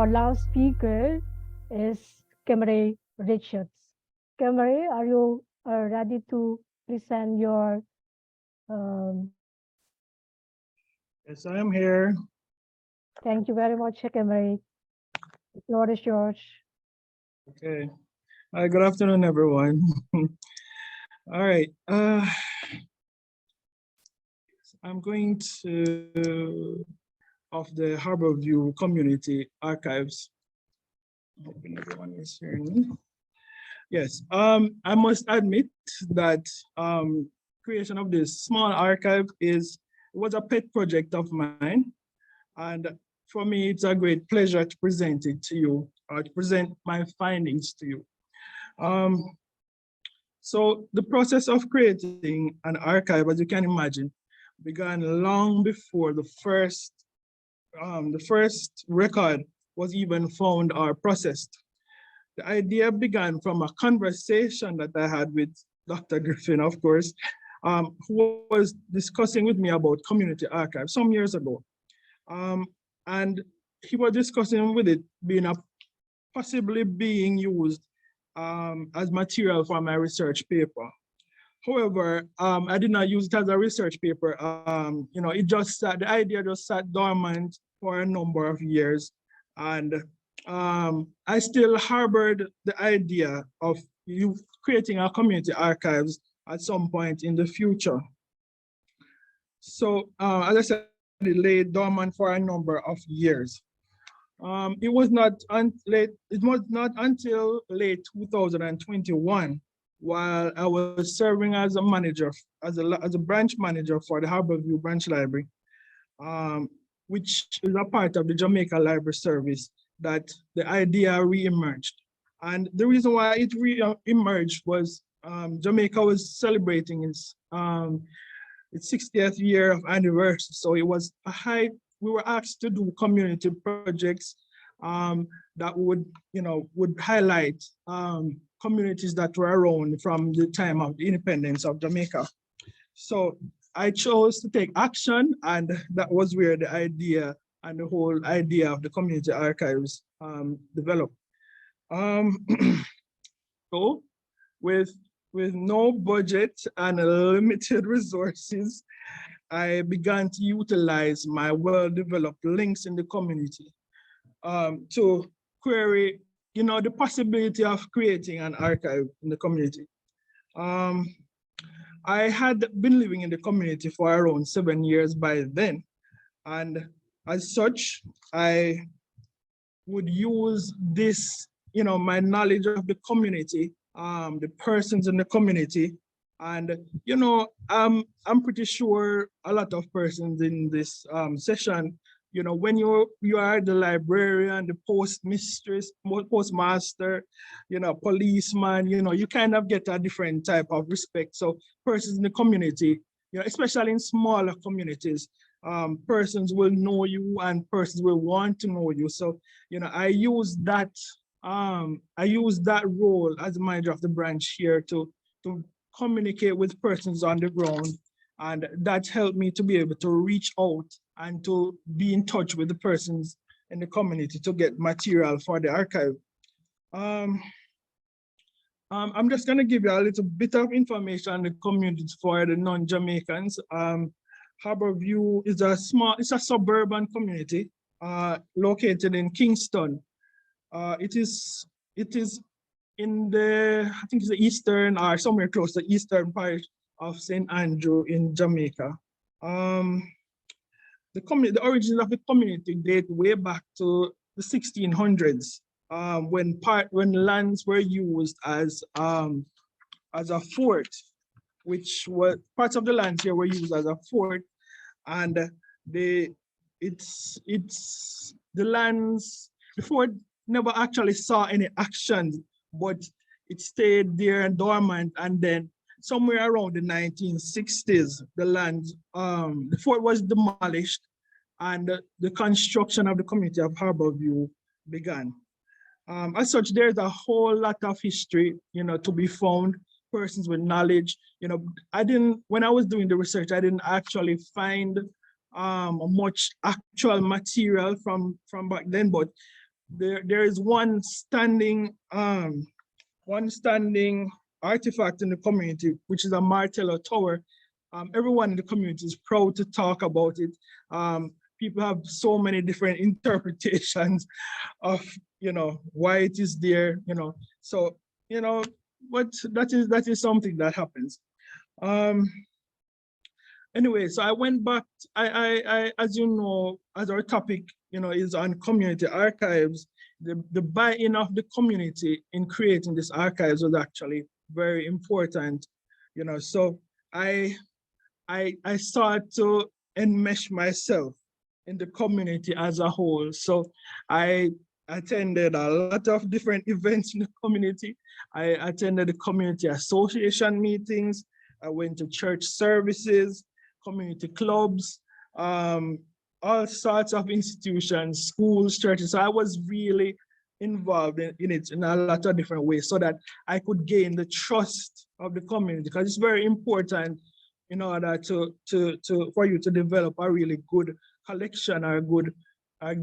our last speaker is Kimray Richards. Kimray, are you ready to present your? Um, Yes, I am here. Thank you very much, Kimray. The floor is yours. Okay. Good afternoon, everyone. All right. I'm going to of the Harborview Community Archives. Hoping everyone is hearing me. Yes. I must admit that creation of this small archive was a pet project of mine, and for me, it's a great pleasure to present it to you, or to present my findings to you. So the process of creating an archive, as you can imagine, began long before the first record was even found or processed. The idea began from a conversation that I had with Dr. Griffin, of course, who was discussing with me about community archives some years ago. And he was discussing with it possibly being used as material for my research paper. However, I did not use it as a research paper. The idea just sat dormant for a number of years. And I still harbored the idea of you creating a community archives at some point in the future. So as I said, it lay dormant for a number of years. It was not until late 2021, while I was serving as a manager, as a branch manager for the Harborview Branch Library, which is a part of the Jamaica Library Service, that the idea re-emerged. And the reason why it re-emerged was Jamaica was celebrating its 60th year of anniversary. So it was we were asked to do community projects that would highlight communities that were around from the time of the independence of Jamaica. So I chose to take action, and that was where the idea and the whole idea of the community archives developed. So with no budget and limited resources, I began to utilize my well-developed links in the community to query, the possibility of creating an archive in the community. I had been living in the community for around 7 years by then, and as such, I would use this, my knowledge of the community, the persons in the community. And, I'm pretty sure a lot of persons in this session, when you are the librarian, the postmaster, policeman, you kind of get a different type of respect. So persons in the community, especially in smaller communities, persons will know you and persons will want to know you. So, I use that role as manager of the branch here to communicate with persons on the ground, and that helped me to be able to reach out and to be in touch with the persons in the community to get material for the archive. I'm just going to give you a little bit of information on the community for the non-Jamaicans. Harborview is it's a suburban community located in Kingston. It is in I think it's the eastern, or somewhere close to the eastern parish of St. Andrew in Jamaica. The origins of the community date way back to the 1600s, when lands were used as a fort, which were parts of the lands here were used as a fort, and the fort never actually saw any action, but it stayed there dormant, and then somewhere around the 1960s, the fort was demolished, and the construction of the community of Harborview began. As such, there's a whole lot of history, to be found, persons with knowledge. When I was doing the research, I didn't actually find much actual material from back then, but there is one standing artifact in the community, which is a Martello Tower. Everyone in the community is proud to talk about it. People have so many different interpretations of, why it is there, So, but that is something that happens. Anyway, so I went back, as you know, as our topic, is on community archives, the buy-in of the community in creating this archives was actually very important, so I started to enmesh myself in the community as a whole. So I attended a lot of different events in the community. I attended the community association meetings. I went to church services, community clubs, all sorts of institutions, schools, churches. So I was really involved in it in a lot of different ways so that I could gain the trust of the community, because it's very important in order for you to develop a really good collection or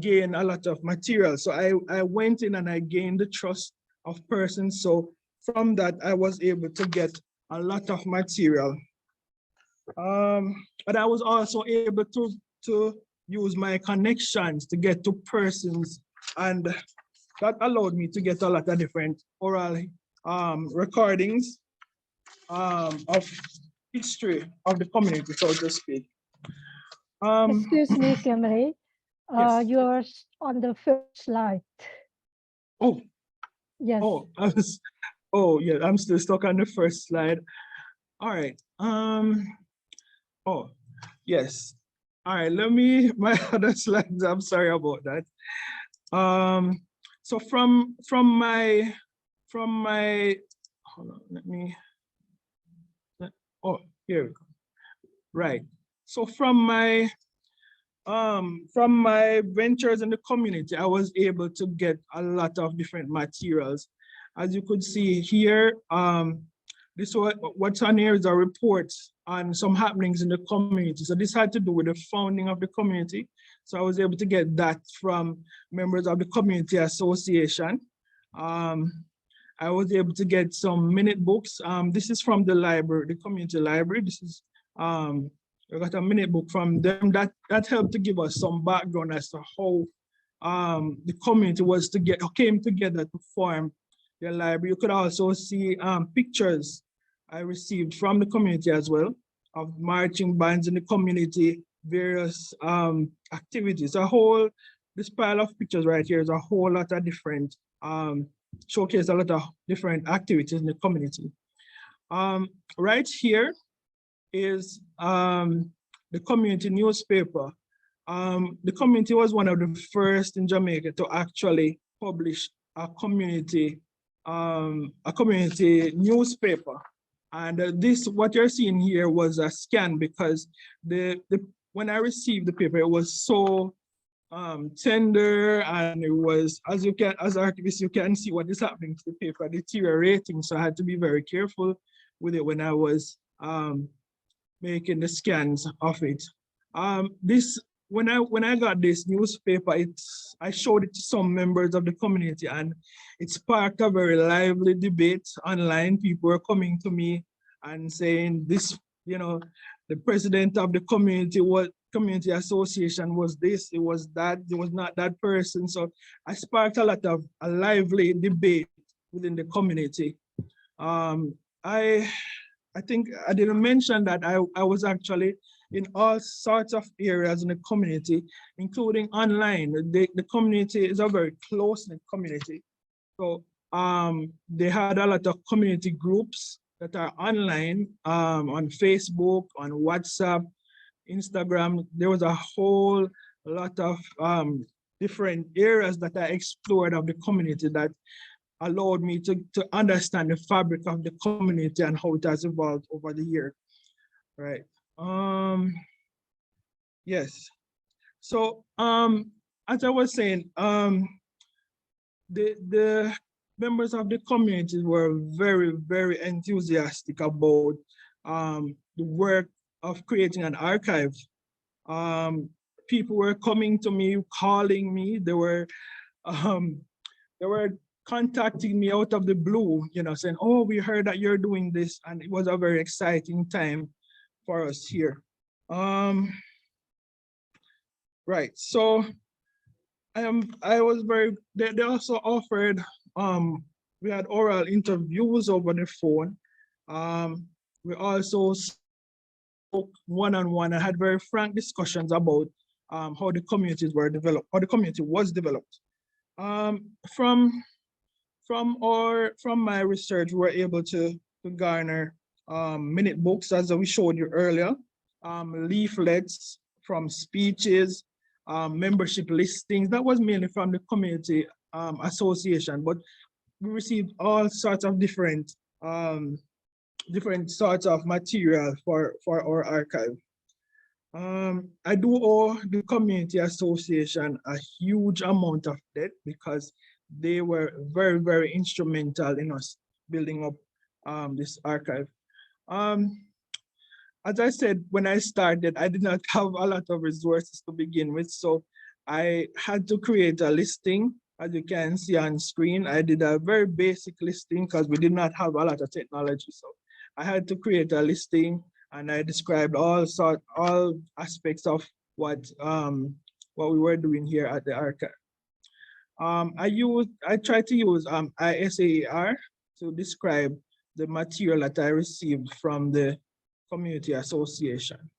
gain a lot of material. So I went in and I gained the trust of persons. So from that, I was able to get a lot of material. But I was also able to use my connections to get to persons, and that allowed me to get a lot of different oral recordings of history of the community, so to speak. Excuse me, Kimray. Yes. You're on the first slide. Oh. Yes. Oh, yeah, I'm still stuck on the first slide. All right. Oh, yes. All right, my other slides, I'm sorry about that. So from my, hold on, here we go. Right. So from my ventures in the community, I was able to get a lot of different materials. As you could see here, what's on here is a report on some happenings in the community. So this had to do with the founding of the community. So I was able to get that from members of the community association. I was able to get some minute books. This is from the library, the community library. This is, I got a minute book from them that helped to give us some background as to how the community came together to form their library. You could also see pictures I received from the community as well of marching bands in the community, various activities. This pile of pictures right here is a whole lot of different, showcase a lot of different activities in the community. Right here is the community newspaper. The community was one of the first in Jamaica to actually publish a community newspaper. And what you're seeing here was a scan, because when I received the paper, it was so tender, and it was, as archivists, you can see what is happening to the paper, deteriorating. So I had to be very careful with it when I was making the scans of it. When I got this newspaper, I showed it to some members of the community, and it sparked a very lively debate online. People were coming to me and saying this, the president of the community association was this, it was that, it was not that person. So I sparked a lively debate within the community. I think I didn't mention that I was actually in all sorts of areas in the community, including online. The community is a very close-knit community. So they had a lot of community groups that are online, on Facebook, on WhatsApp, Instagram. There was a whole lot of different areas that I explored of the community that allowed me to understand the fabric of the community and how it has evolved over the year. Right. Yes. So as I was saying, the members of the community were very, very enthusiastic about the work of creating an archive. People were coming to me, calling me. They were they were contacting me out of the blue, saying, "Oh, we heard that you're doing this," and it was a very exciting time for us here. Right. So I was very. They also offered. We had oral interviews over the phone. We also spoke one-on-one and had very frank discussions about how the communities were developed, how the community was developed. From my research, we were able to garner minute books, as we showed you earlier, leaflets from speeches, membership listings. That was mainly from the community association, but we received all sorts of different sorts of material for our archive. I do owe the community association a huge amount of debt because they were very, very instrumental in us building up this archive. As I said, when I started, I did not have a lot of resources to begin with, so I had to create a listing. As you can see on screen, I did a very basic listing because we did not have a lot of technology. So I had to create a listing, and I described all aspects of what we were doing here at the archive. I tried to use ISAER to describe the material that I received from the community association.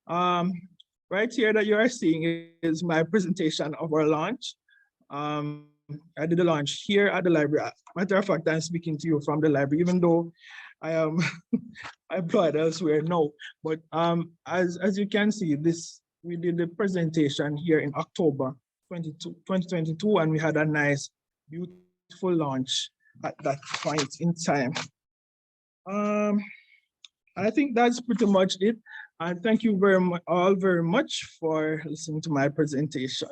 Right here that you are seeing is my presentation of our launch. I did the launch here at the library. Matter of fact, I'm speaking to you from the library, even though I am employed elsewhere now. But as you can see, we did the presentation here in October 2022, and we had a nice, beautiful launch at that point in time. I think that's pretty much it. And thank you all very much for listening to my presentation.